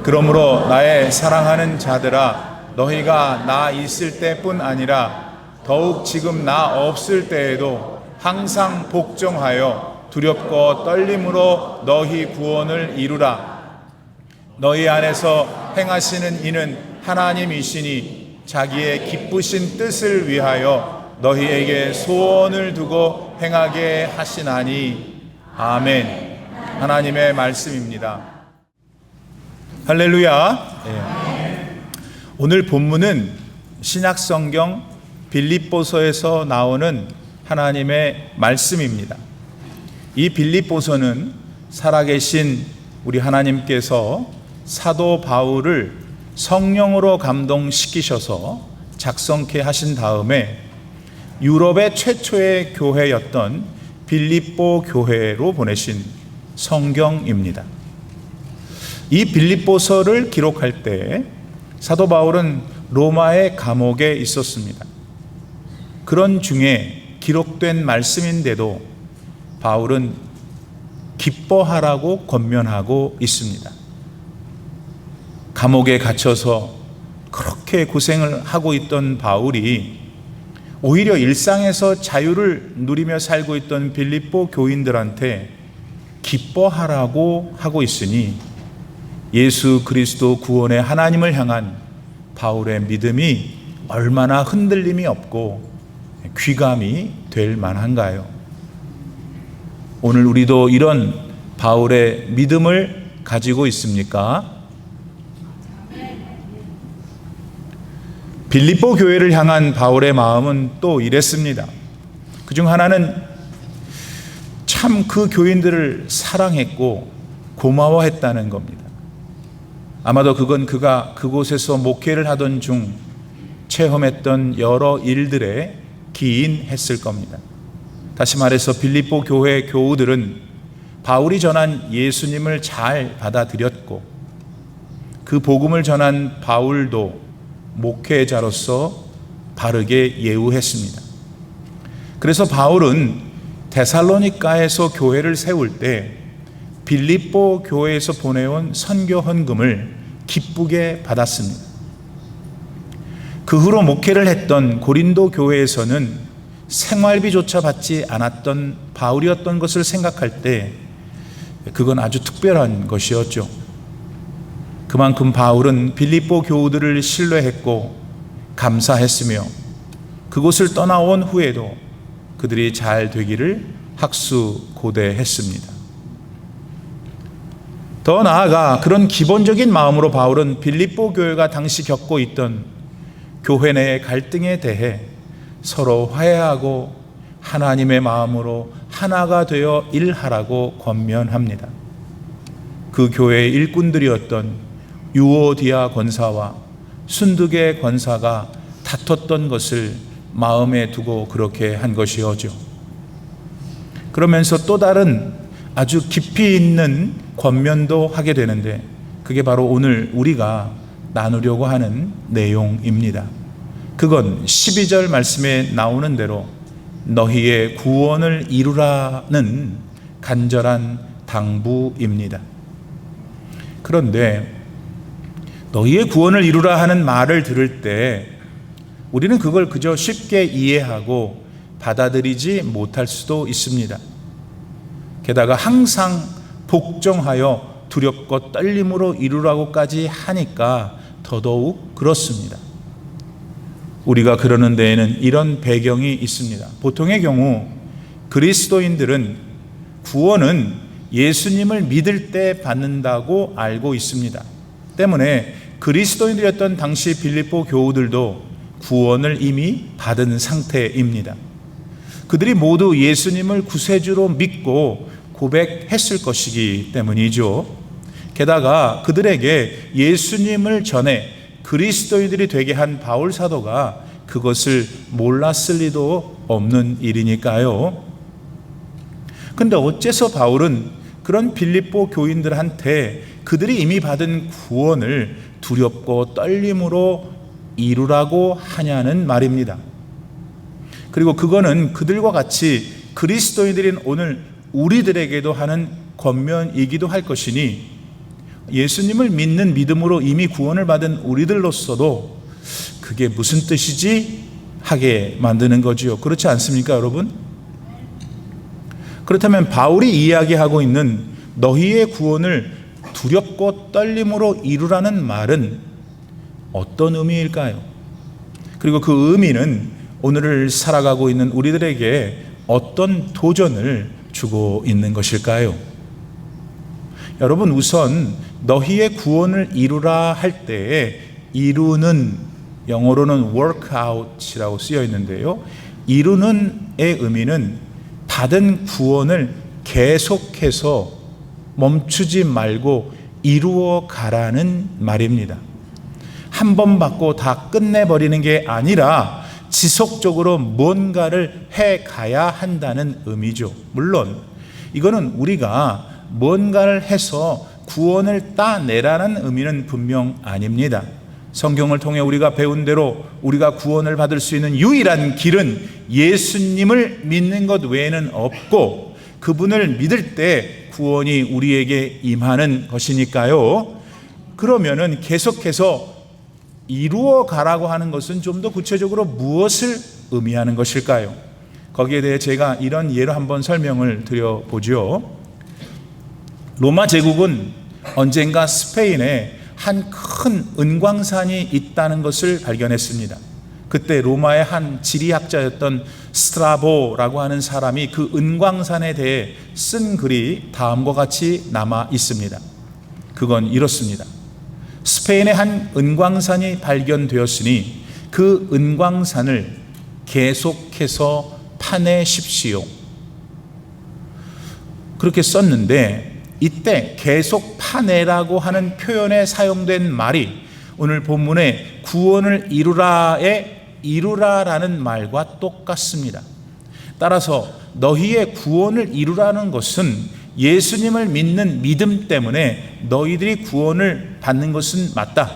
그러므로 나의 사랑하는 자들아, 너희가 나 있을 때뿐 아니라 더욱 지금 나 없을 때에도 항상 복종하여 두렵고 떨림으로 너희 구원을 이루라. 너희 안에서 행하시는 이는 하나님이시니 자기의 기쁘신 뜻을 위하여 너희에게 소원을 두고 행하게 하시나니. 아멘. 하나님의 말씀입니다. 할렐루야. 오늘 본문은 신약성경 빌립보서에서 나오는 하나님의 말씀입니다. 이 빌립보서는 살아계신 우리 하나님께서 사도 바울을 성령으로 감동시키셔서 작성케 하신 다음에 유럽의 최초의 교회였던 빌립보 교회로 보내신 성경입니다. 이 빌립보서를 기록할 때 사도 바울은 로마의 감옥에 있었습니다. 그런 중에 기록된 말씀인데도 바울은 기뻐하라고 권면하고 있습니다. 감옥에 갇혀서 그렇게 고생을 하고 있던 바울이 오히려 일상에서 자유를 누리며 살고 있던 빌립보 교인들한테 기뻐하라고 하고 있으니 예수 그리스도 구원의 하나님을 향한 바울의 믿음이 얼마나 흔들림이 없고 귀감이 될 만한가요? 오늘 우리도 이런 바울의 믿음을 가지고 있습니까? 빌립보 교회를 향한 바울의 마음은 또 이랬습니다. 그중 하나는 참 그 교인들을 사랑했고 고마워했다는 겁니다. 아마도 그건 그가 그곳에서 목회를 하던 중 체험했던 여러 일들에 기인했을 겁니다. 다시 말해서 빌립보 교회 교우들은 바울이 전한 예수님을 잘 받아들였고 그 복음을 전한 바울도 목회자로서 바르게 예우했습니다. 그래서 바울은 데살로니가에서 교회를 세울 때 빌립보 교회에서 보내온 선교 헌금을 기쁘게 받았습니다. 그 후로 목회를 했던 고린도 교회에서는 생활비조차 받지 않았던 바울이었던 것을 생각할 때 그건 아주 특별한 것이었죠. 그만큼 바울은 빌립보 교우들을 신뢰했고 감사했으며 그곳을 떠나온 후에도 그들이 잘 되기를 학수고대했습니다. 더 나아가 그런 기본적인 마음으로 바울은 빌립보 교회가 당시 겪고 있던 교회 내의 갈등에 대해 서로 화해하고 하나님의 마음으로 하나가 되어 일하라고 권면합니다. 그 교회의 일꾼들이었던 유오디아 권사와 순두계 권사가 다퉜던 것을 마음에 두고 그렇게 한 것이었죠. 그러면서 또 다른 아주 깊이 있는 권면도 하게 되는데 그게 바로 오늘 우리가 나누려고 하는 내용입니다. 그건 12절 말씀에 나오는 대로 너희의 구원을 이루라는 간절한 당부입니다. 그런데 너희의 구원을 이루라 하는 말을 들을 때 우리는 그걸 그저 쉽게 이해하고 받아들이지 못할 수도 있습니다. 게다가 항상 복종하여 두렵고 떨림으로 이루라고까지 하니까 더더욱 그렇습니다. 우리가 그러는 데에는 이런 배경이 있습니다. 보통의 경우 그리스도인들은 구원은 예수님을 믿을 때 받는다고 알고 있습니다. 때문에 그리스도인들이었던 당시 빌립보 교우들도 구원을 이미 받은 상태입니다. 그들이 모두 예수님을 구세주로 믿고 고백했을 것이기 때문이죠. 게다가 그들에게 예수님을 전해 그리스도인들이 되게 한 바울 사도가 그것을 몰랐을 리도 없는 일이니까요. 근데 어째서 바울은 그런 빌립보 교인들한테 그들이 이미 받은 구원을 두렵고 떨림으로 이루라고 하냐는 말입니다. 그리고 그거는 그들과 같이 그리스도인들인 오늘 우리들에게도 하는 권면이기도 할 것이니 예수님을 믿는 믿음으로 이미 구원을 받은 우리들로서도 그게 무슨 뜻이지? 하게 만드는 거지요. 그렇지 않습니까, 여러분? 그렇다면 바울이 이야기하고 있는 너희의 구원을 두렵고 떨림으로 이루라는 말은 어떤 의미일까요? 그리고 그 의미는 오늘을 살아가고 있는 우리들에게 어떤 도전을 주고 있는 것일까요? 여러분, 우선 너희의 구원을 이루라 할 때에 이루는, 영어로는 work out이라고 쓰여 있는데요, 이루는의 의미는 받은 구원을 계속해서 멈추지 말고 이루어 가라는 말입니다. 한 번 받고 다 끝내버리는 게 아니라 지속적으로 뭔가를 해가야 한다는 의미죠. 물론 이거는 우리가 뭔가를 해서 구원을 따내라는 의미는 분명 아닙니다. 성경을 통해 우리가 배운 대로 우리가 구원을 받을 수 있는 유일한 길은 예수님을 믿는 것 외에는 없고, 그분을 믿을 때 구원이 우리에게 임하는 것이니까요. 그러면은 계속해서 이루어 가라고 하는 것은 좀 더 구체적으로 무엇을 의미하는 것일까요? 거기에 대해 제가 이런 예로 한번 설명을 드려보죠. 로마 제국은 언젠가 스페인에 한 큰 은광산이 있다는 것을 발견했습니다. 그때 로마의 한 지리학자였던 스트라보라고 하는 사람이 그 은광산에 대해 쓴 글이 다음과 같이 남아 있습니다. 그건 이렇습니다. 스페인의 한 은광산이 발견되었으니 그 은광산을 계속해서 파내십시오. 그렇게 썼는데, 이때 계속 파내라고 하는 표현에 사용된 말이 오늘 본문의 구원을 이루라의 이루라라는 말과 똑같습니다. 따라서 너희의 구원을 이루라는 것은 예수님을 믿는 믿음 때문에 너희들이 구원을 받는 것은 맞다.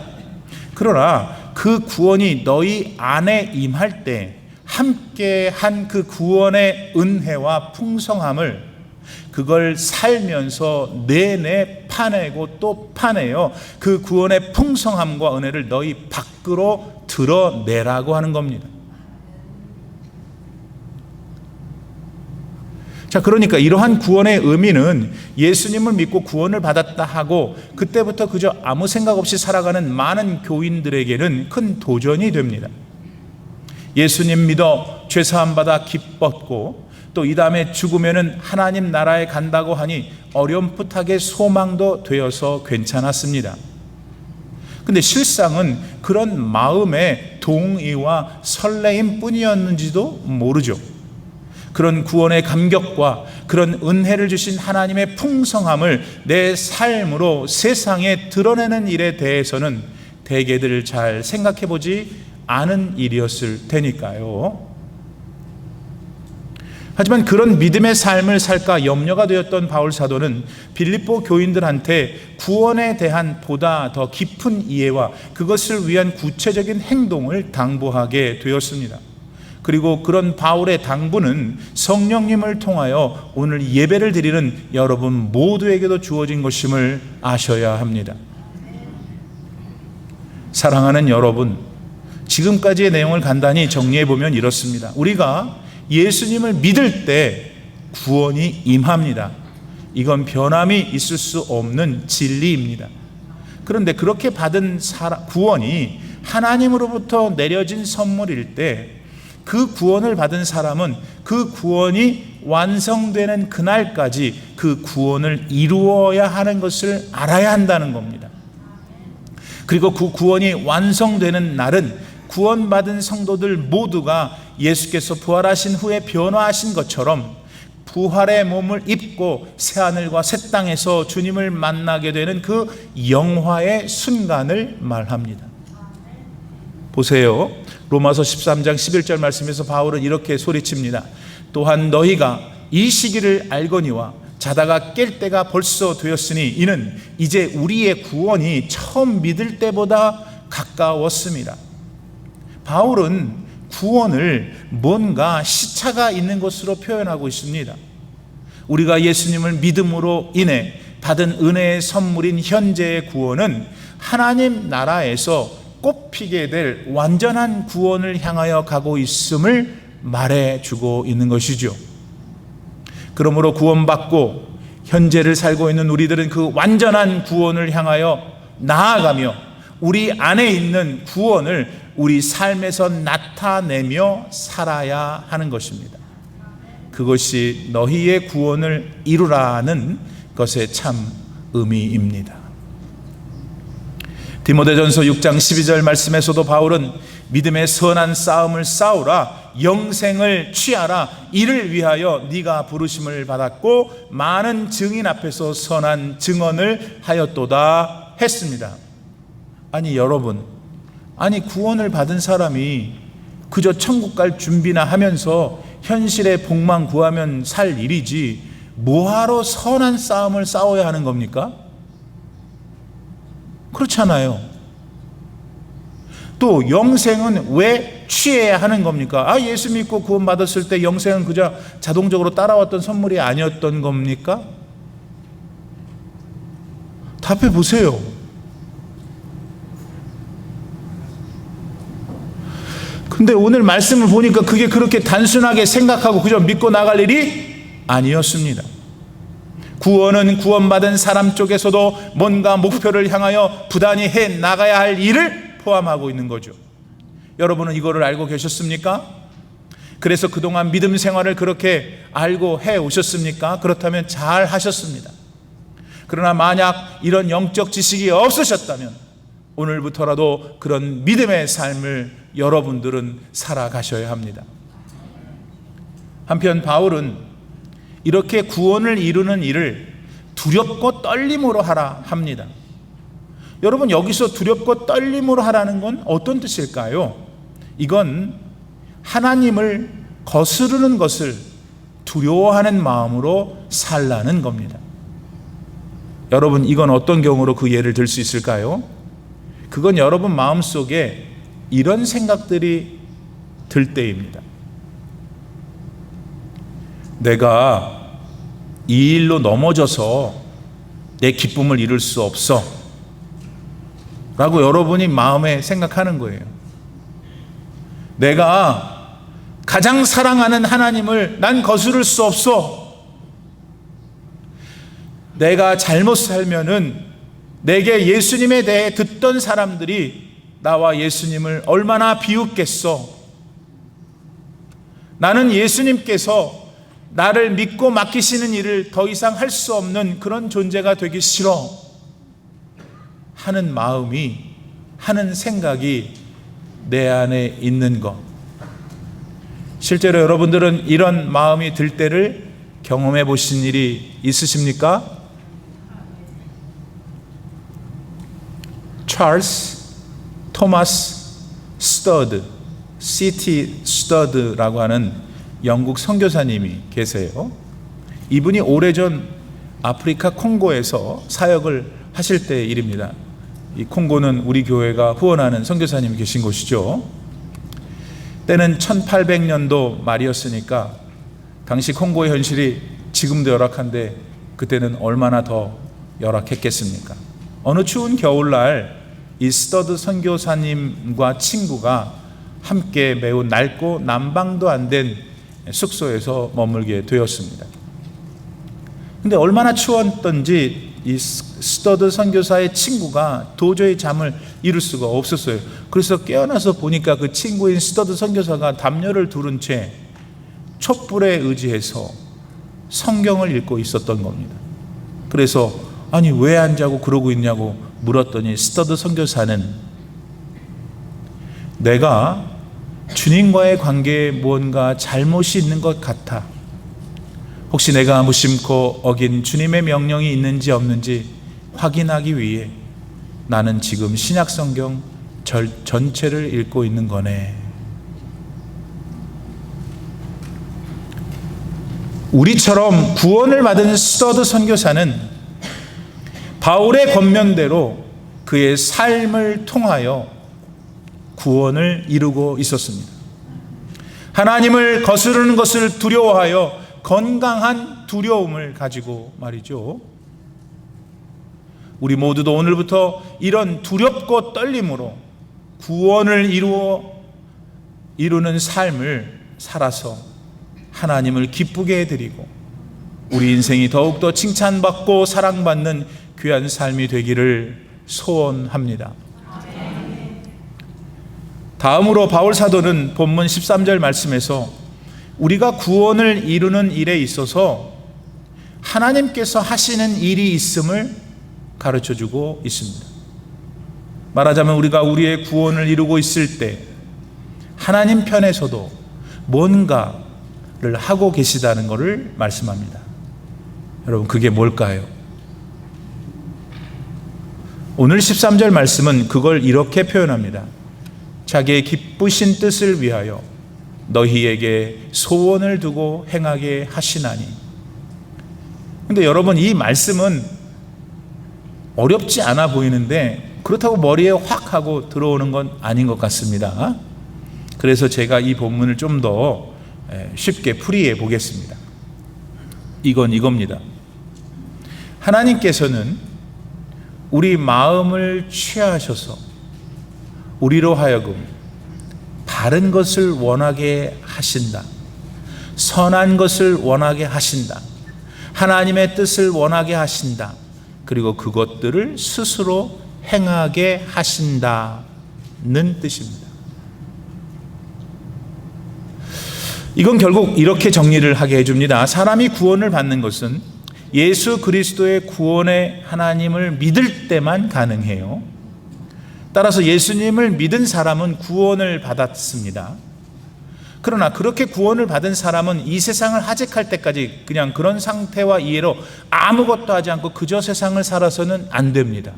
그러나 그 구원이 너희 안에 임할 때 함께한 그 구원의 은혜와 풍성함을, 그걸 살면서 내내 파내고 또 파내어 그 구원의 풍성함과 은혜를 너희 밖으로 드러내라고 하는 겁니다. 자, 그러니까 이러한 구원의 의미는 예수님을 믿고 구원을 받았다 하고 그때부터 그저 아무 생각 없이 살아가는 많은 교인들에게는 큰 도전이 됩니다. 예수님 믿어 죄사함 받아 기뻤고 또 이 다음에 죽으면은 하나님 나라에 간다고 하니 어렴풋하게 소망도 되어서 괜찮았습니다. 근데 실상은 그런 마음의 동의와 설레임 뿐이었는지도 모르죠. 그런 구원의 감격과 그런 은혜를 주신 하나님의 풍성함을 내 삶으로 세상에 드러내는 일에 대해서는 대개들 잘 생각해 보지 않은 일이었을 테니까요. 하지만 그런 믿음의 삶을 살까 염려가 되었던 바울 사도는 빌립보 교인들한테 구원에 대한 보다 더 깊은 이해와 그것을 위한 구체적인 행동을 당부하게 되었습니다. 그리고 그런 바울의 당부는 성령님을 통하여 오늘 예배를 드리는 여러분 모두에게도 주어진 것임을 아셔야 합니다. 사랑하는 여러분, 지금까지의 내용을 간단히 정리해 보면 이렇습니다. 우리가 예수님을 믿을 때 구원이 임합니다. 이건 변함이 있을 수 없는 진리입니다. 그런데 그렇게 받은 구원이 하나님으로부터 내려진 선물일 때 그 구원을 받은 사람은 그 구원이 완성되는 그날까지 그 구원을 이루어야 하는 것을 알아야 한다는 겁니다. 그리고 그 구원이 완성되는 날은 구원받은 성도들 모두가 예수께서 부활하신 후에 변화하신 것처럼 부활의 몸을 입고 새하늘과 새 땅에서 주님을 만나게 되는 그 영화의 순간을 말합니다. 보세요. 로마서 13장 11절 말씀에서 바울은 이렇게 소리칩니다. 또한 너희가 이 시기를 알거니와 자다가 깰 때가 벌써 되었으니 이는 이제 우리의 구원이 처음 믿을 때보다 가까웠습니다. 바울은 구원을 뭔가 시차가 있는 것으로 표현하고 있습니다. 우리가 예수님을 믿음으로 인해 받은 은혜의 선물인 현재의 구원은 하나님 나라에서 꽃피게 될 완전한 구원을 향하여 가고 있음을 말해주고 있는 것이죠. 그러므로 구원받고 현재를 살고 있는 우리들은 그 완전한 구원을 향하여 나아가며 우리 안에 있는 구원을 우리 삶에서 나타내며 살아야 하는 것입니다. 그것이 너희의 구원을 이루라는 것의 참 의미입니다. 디모데전서 6장 12절 말씀에서도 바울은 믿음의 선한 싸움을 싸우라, 영생을 취하라, 이를 위하여 네가 부르심을 받았고 많은 증인 앞에서 선한 증언을 하였도다 했습니다. 아니 여러분, 구원을 받은 사람이 그저 천국 갈 준비나 하면서 현실의 복만 구하면 살 일이지 뭐하러 선한 싸움을 싸워야 하는 겁니까? 그렇잖아요. 또 영생은 왜 취해야 하는 겁니까? 예수 믿고 구원받았을 때 영생은 그저 자동적으로 따라왔던 선물이 아니었던 겁니까? 답해 보세요. 근데 오늘 말씀을 보니까 그게 그렇게 단순하게 생각하고 그저 믿고 나갈 일이 아니었습니다. 구원은 구원받은 사람 쪽에서도 뭔가 목표를 향하여 부단히 해 나가야 할 일을 포함하고 있는 거죠. 여러분은 이거를 알고 계셨습니까? 그래서 그동안 믿음 생활을 그렇게 알고 해 오셨습니까? 그렇다면 잘 하셨습니다. 그러나 만약 이런 영적 지식이 없으셨다면 오늘부터라도 그런 믿음의 삶을 여러분들은 살아가셔야 합니다. 한편 바울은 이렇게 구원을 이루는 일을 두렵고 떨림으로 하라 합니다. 여러분, 여기서 두렵고 떨림으로 하라는 건 어떤 뜻일까요? 이건 하나님을 거스르는 것을 두려워하는 마음으로 살라는 겁니다. 여러분, 이건 어떤 경우로 그 예를 들 수 있을까요? 그건 여러분 마음속에 이런 생각들이 들 때입니다. 내가 이 일로 넘어져서 내 기쁨을 이룰 수 없어 라고 여러분이 마음에 생각하는 거예요. 내가 가장 사랑하는 하나님을 난 거스를 수 없어. 내가 잘못 살면은 내게 예수님에 대해 듣던 사람들이 나와 예수님을 얼마나 비웃겠어. 나는 예수님께서 나를 믿고 맡기시는 일을 더 이상 할 수 없는 그런 존재가 되기 싫어 하는 마음이, 하는 생각이 내 안에 있는 것. 실제로 여러분들은 이런 마음이 들 때를 경험해 보신 일이 있으십니까? 찰스 토마스 스터드, C.T. 스터드라고 하는 영국 선교사님이 계세요. 이분이 오래전 아프리카 콩고에서 사역을 하실 때의 일입니다. 이 콩고는 우리 교회가 후원하는 선교사님이 계신 곳이죠. 때는 1800년도 말이었으니까 당시 콩고의 현실이 지금도 열악한데 그때는 얼마나 더 열악했겠습니까? 어느 추운 겨울날 이 스터드 선교사님과 친구가 함께 매우 낡고 난방도 안 된 숙소에서 머물게 되었습니다. 근데 얼마나 추웠던지 이 스터드 선교사의 친구가 도저히 잠을 이룰 수가 없었어요. 그래서 깨어나서 보니까 그 친구인 스터드 선교사가 담요를 두른 채 촛불에 의지해서 성경을 읽고 있었던 겁니다. 그래서 아니 왜 안 자고 그러고 있냐고 물었더니 스터드 선교사는 내가 주님과의 관계에 무언가 잘못이 있는 것 같아. 혹시 내가 무심코 어긴 주님의 명령이 있는지 없는지 확인하기 위해 나는 지금 신약성경 전체를 읽고 있는 거네. 우리처럼 구원을 받은 스터드 선교사는 바울의 권면대로 그의 삶을 통하여 구원을 이루고 있었습니다. 하나님을 거스르는 것을 두려워하여 건강한 두려움을 가지고 말이죠. 우리 모두도 오늘부터 이런 두렵고 떨림으로 구원을 이루는 삶을 살아서 하나님을 기쁘게 해드리고 우리 인생이 더욱더 칭찬받고 사랑받는 귀한 삶이 되기를 소원합니다. 다음으로 바울 사도는 본문 13절 말씀에서 우리가 구원을 이루는 일에 있어서 하나님께서 하시는 일이 있음을 가르쳐주고 있습니다. 말하자면 우리가 우리의 구원을 이루고 있을 때 하나님 편에서도 뭔가를 하고 계시다는 것을 말씀합니다. 여러분, 그게 뭘까요? 오늘 13절 말씀은 그걸 이렇게 표현합니다. 자기의 기쁘신 뜻을 위하여 너희에게 소원을 두고 행하게 하시나니. 근데 여러분, 이 말씀은 어렵지 않아 보이는데 그렇다고 머리에 확 하고 들어오는 건 아닌 것 같습니다. 그래서 제가 이 본문을 좀 더 쉽게 풀이해 보겠습니다. 이건 이겁니다. 하나님께서는 우리 마음을 취하셔서 우리로 하여금 바른 것을 원하게 하신다. 선한 것을 원하게 하신다. 하나님의 뜻을 원하게 하신다. 그리고 그것들을 스스로 행하게 하신다는 뜻입니다. 이건 결국 이렇게 정리를 하게 해줍니다. 사람이 구원을 받는 것은 예수 그리스도의 구원의 하나님을 믿을 때만 가능해요. 따라서 예수님을 믿은 사람은 구원을 받았습니다. 그러나 그렇게 구원을 받은 사람은 이 세상을 하직할 때까지 그냥 그런 상태와 이해로 아무것도 하지 않고 그저 세상을 살아서는 안 됩니다.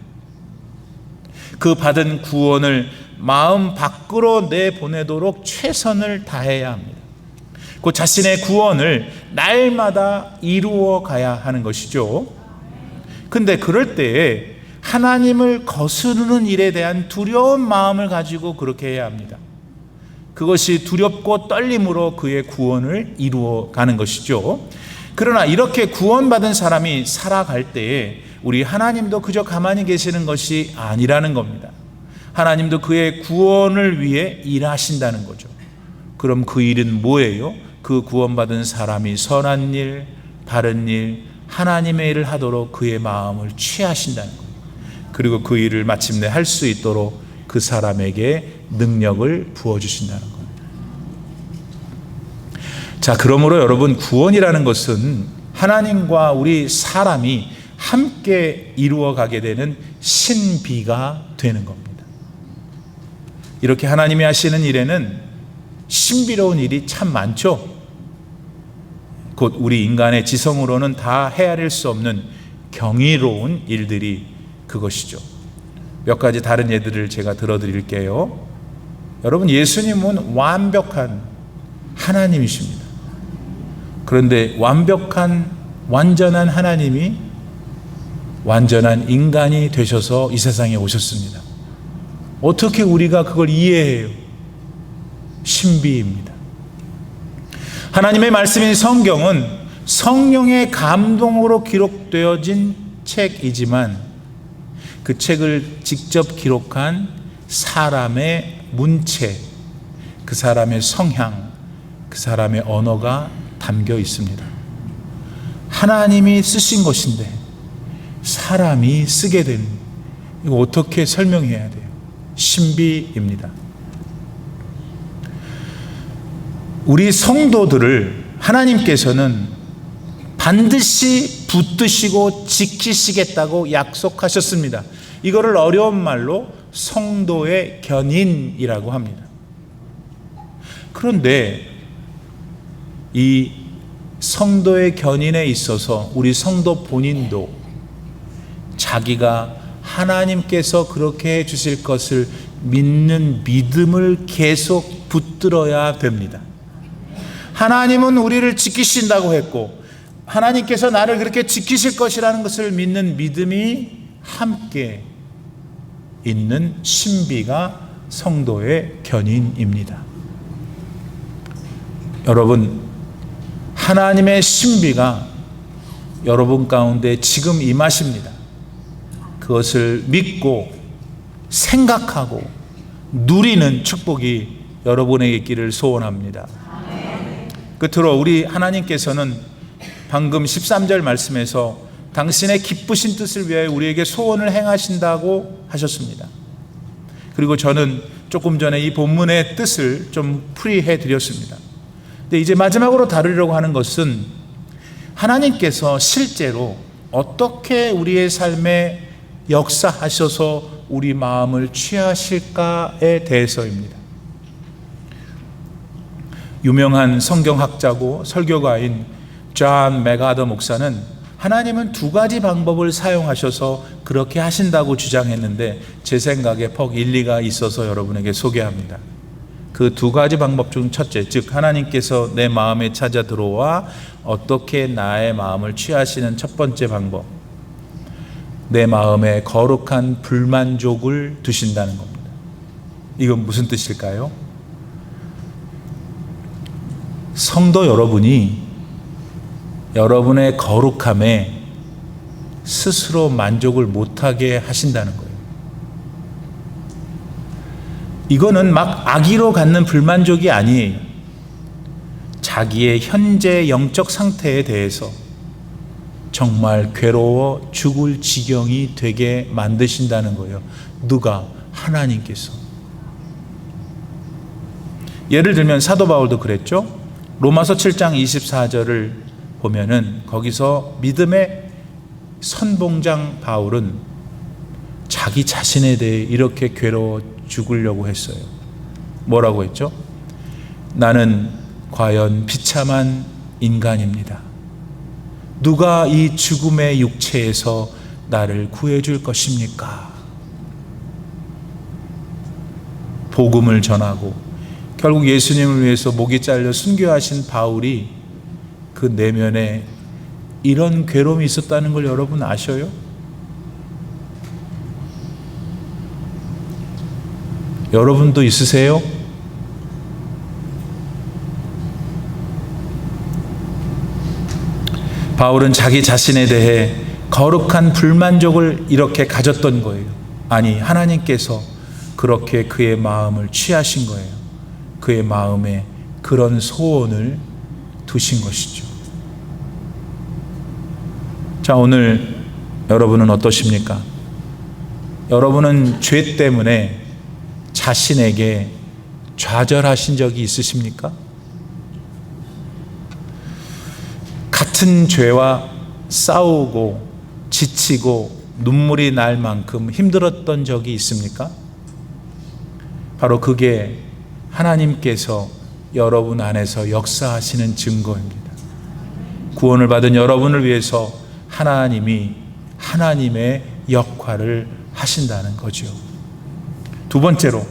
그 받은 구원을 마음 밖으로 내보내도록 최선을 다해야 합니다. 그 자신의 구원을 날마다 이루어 가야 하는 것이죠. 근데 그럴 때에 하나님을 거스르는 일에 대한 두려운 마음을 가지고 그렇게 해야 합니다. 그것이 두렵고 떨림으로 그의 구원을 이루어 가는 것이죠. 그러나 이렇게 구원받은 사람이 살아갈 때에 우리 하나님도 그저 가만히 계시는 것이 아니라는 겁니다. 하나님도 그의 구원을 위해 일하신다는 거죠. 그럼 그 일은 뭐예요? 그 구원받은 사람이 선한 일, 바른 일, 하나님의 일을 하도록 그의 마음을 취하신다는 거예요. 그리고 그 일을 마침내 할 수 있도록 그 사람에게 능력을 부어주신다는 거예요. 자, 그러므로 여러분, 구원이라는 것은 하나님과 우리 사람이 함께 이루어가게 되는 신비가 되는 겁니다. 이렇게 하나님이 하시는 일에는 신비로운 일이 참 많죠. 곧 우리 인간의 지성으로는 다 헤아릴 수 없는 경이로운 일들이 그것이죠. 몇 가지 다른 예들을 제가 들어드릴게요. 여러분, 예수님은 완벽한 하나님이십니다. 그런데 완전한 하나님이 완전한 인간이 되셔서 이 세상에 오셨습니다. 어떻게 우리가 그걸 이해해요? 신비입니다. 하나님의 말씀인 성경은 성령의 감동으로 기록되어진 책이지만 그 책을 직접 기록한 사람의 문체, 그 사람의 성향, 그 사람의 언어가 담겨 있습니다. 하나님이 쓰신 것인데 사람이 쓰게 된, 이거 어떻게 설명해야 돼요? 신비입니다. 우리 성도들을 하나님께서는 반드시 붙드시고 지키시겠다고 약속하셨습니다. 이거를 어려운 말로 성도의 견인이라고 합니다. 그런데 이 성도의 견인에 있어서 우리 성도 본인도 자기가 하나님께서 그렇게 해주실 것을 믿는 믿음을 계속 붙들어야 됩니다. 하나님은 우리를 지키신다고 했고 하나님께서 나를 그렇게 지키실 것이라는 것을 믿는 믿음이 함께 있는 신비가 성도의 견인입니다. 여러분, 하나님의 신비가 여러분 가운데 지금 임하십니다. 그 그것을 믿고 생각하고 누리는 축복이 여러분에게 있기를 소원합니다. 끝으로 우리 하나님께서는 방금 13절 말씀에서 당신의 기쁘신 뜻을 위하여 우리에게 소원을 행하신다고 하셨습니다. 그리고 저는 조금 전에 이 본문의 뜻을 좀 풀이해 드렸습니다. 근데 이제 마지막으로 다루려고 하는 것은 하나님께서 실제로 어떻게 우리의 삶에 역사하셔서 우리 마음을 취하실까에 대해서입니다. 유명한 성경학자고 설교가인 존 맥아더 목사는 하나님은 두 가지 방법을 사용하셔서 그렇게 하신다고 주장했는데 제 생각에 퍽 일리가 있어서 여러분에게 소개합니다. 그 두 가지 방법 중 첫째, 즉 하나님께서 내 마음에 찾아 들어와 어떻게 나의 마음을 취하시는 첫 번째 방법, 내 마음에 거룩한 불만족을 두신다는 겁니다. 이건 무슨 뜻일까요? 성도 여러분이 여러분의 거룩함에 스스로 만족을 못하게 하신다는 거예요. 이거는 막 악의로 갖는 불만족이 아니에요. 자기의 현재 영적 상태에 대해서 정말 괴로워 죽을 지경이 되게 만드신다는 거예요. 누가? 하나님께서. 예를 들면 사도 바울도 그랬죠. 로마서 7장 24절을 보면은 거기서 믿음의 선봉장 바울은 자기 자신에 대해 이렇게 괴로워 죽으려고 했어요. 뭐라고 했죠? 나는 과연 비참한 인간입니다. 누가 이 죽음의 육체에서 나를 구해줄 것입니까? 복음을 전하고 결국 예수님을 위해서 목이 잘려 순교하신 바울이 그 내면에 이런 괴로움이 있었다는 걸 여러분 아셔요? 여러분도 있으세요? 바울은 자기 자신에 대해 거룩한 불만족을 이렇게 가졌던 거예요. 아니, 하나님께서 그렇게 그의 마음을 취하신 거예요. 그의 마음에 그런 소원을 두신 것이죠. 자, 오늘 여러분은 어떠십니까? 여러분은 죄 때문에 자신에게 좌절하신 적이 있으십니까? 같은 죄와 싸우고 지치고 눈물이 날 만큼 힘들었던 적이 있습니까? 바로 그게 하나님께서 여러분 안에서 역사하시는 증거입니다. 구원을 받은 여러분을 위해서 하나님이 하나님의 역할을 하신다는 거죠. 두 번째로,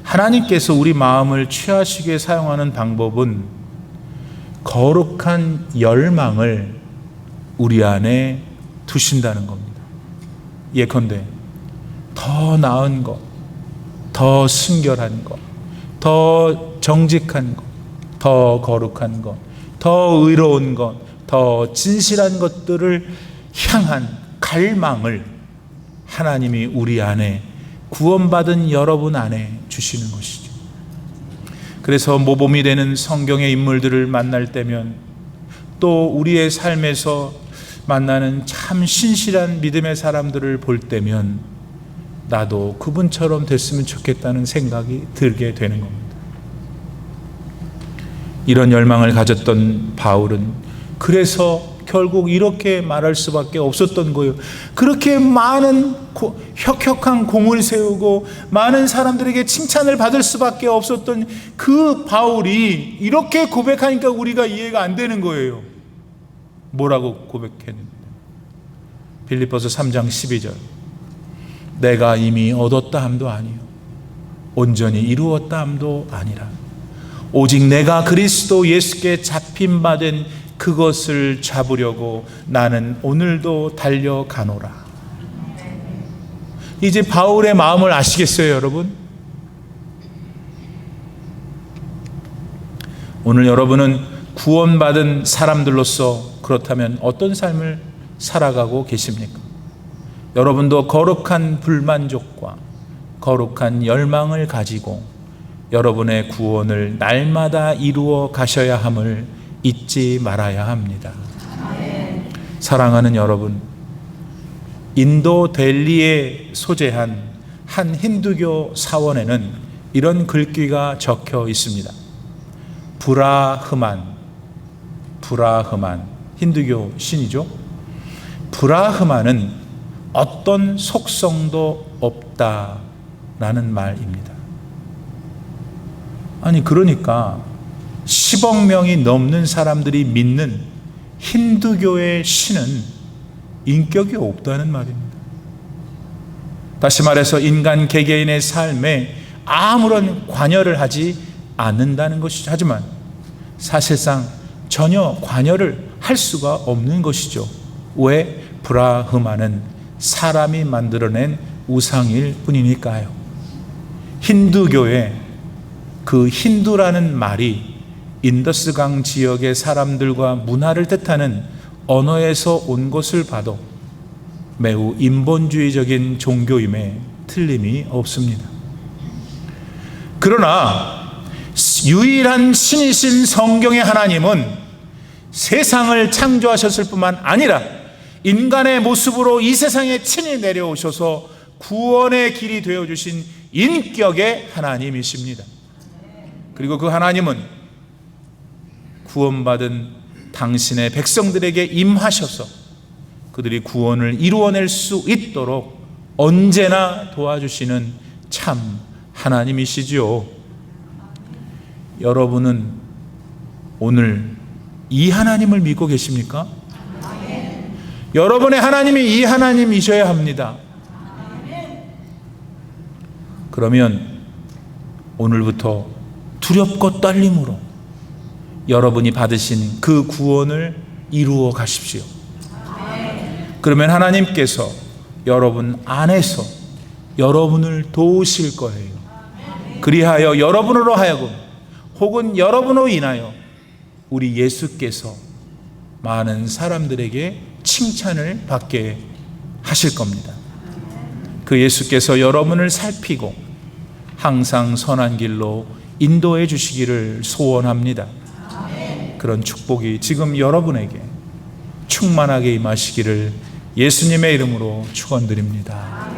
하나님께서 우리 마음을 취하시게 사용하는 방법은 거룩한 열망을 우리 안에 두신다는 겁니다. 예컨대 더 나은 것, 더 순결한 것, 더 정직한 것, 더 거룩한 것, 더 의로운 것, 더 진실한 것들을 향한 갈망을 하나님이 우리 안에, 구원받은 여러분 안에 주시는 것이죠. 그래서 모범이 되는 성경의 인물들을 만날 때면, 또 우리의 삶에서 만나는 참 신실한 믿음의 사람들을 볼 때면 나도 그분처럼 됐으면 좋겠다는 생각이 들게 되는 겁니다. 이런 열망을 가졌던 바울은 그래서 결국 이렇게 말할 수밖에 없었던 거예요. 그렇게 많은 혁혁한 공을 세우고 많은 사람들에게 칭찬을 받을 수밖에 없었던 그 바울이 이렇게 고백하니까 우리가 이해가 안 되는 거예요. 뭐라고 고백했는데? 빌립보서 3장 12절. 내가 이미 얻었다 함도 아니요 온전히 이루었다 함도 아니라 오직 내가 그리스도 예수께 잡힌 바 된 그것을 잡으려고 나는 오늘도 달려가노라. 이제 바울의 마음을 아시겠어요, 여러분? 오늘 여러분은 구원받은 사람들로서 그렇다면 어떤 삶을 살아가고 계십니까? 여러분도 거룩한 불만족과 거룩한 열망을 가지고 여러분의 구원을 날마다 이루어 가셔야 함을 잊지 말아야 합니다. 사랑하는 여러분, 인도 델리에 소재한 한 힌두교 사원에는 이런 글귀가 적혀 있습니다. 브라흐만, 힌두교 신이죠. 브라흐만은 어떤 속성도 없다라는 말입니다. 아니, 그러니까 10억 명이 넘는 사람들이 믿는 힌두교의 신은 인격이 없다는 말입니다. 다시 말해서 인간 개개인의 삶에 아무런 관여를 하지 않는다는 것이죠. 하지만 사실상 전혀 관여를 할 수가 없는 것이죠. 왜? 브라흐만은 사람이 만들어낸 우상일 뿐이니까요. 힌두교의 그 힌두라는 말이 인더스강 지역의 사람들과 문화를 뜻하는 언어에서 온 것을 봐도 매우 인본주의적인 종교임에 틀림이 없습니다. 그러나 유일한 신이신 성경의 하나님은 세상을 창조하셨을 뿐만 아니라 인간의 모습으로 이 세상에 친히 내려오셔서 구원의 길이 되어주신 인격의 하나님이십니다. 그리고 그 하나님은 구원받은 당신의 백성들에게 임하셔서 그들이 구원을 이루어낼 수 있도록 언제나 도와주시는 참 하나님이시지요. 여러분은 오늘 이 하나님을 믿고 계십니까? 여러분의 하나님이 이 하나님이셔야 합니다. 그러면 오늘부터 두렵고 떨림으로 여러분이 받으신 그 구원을 이루어 가십시오. 그러면 하나님께서 여러분 안에서 여러분을 도우실 거예요. 그리하여 여러분으로 하여금 혹은 여러분으로 인하여 우리 예수께서 많은 사람들에게 칭찬을 받게 하실 겁니다. 그 예수께서 여러분을 살피고 항상 선한 길로 인도해 주시기를 소원합니다. 그런 축복이 지금 여러분에게 충만하게 임하시기를 예수님의 이름으로 축원드립니다.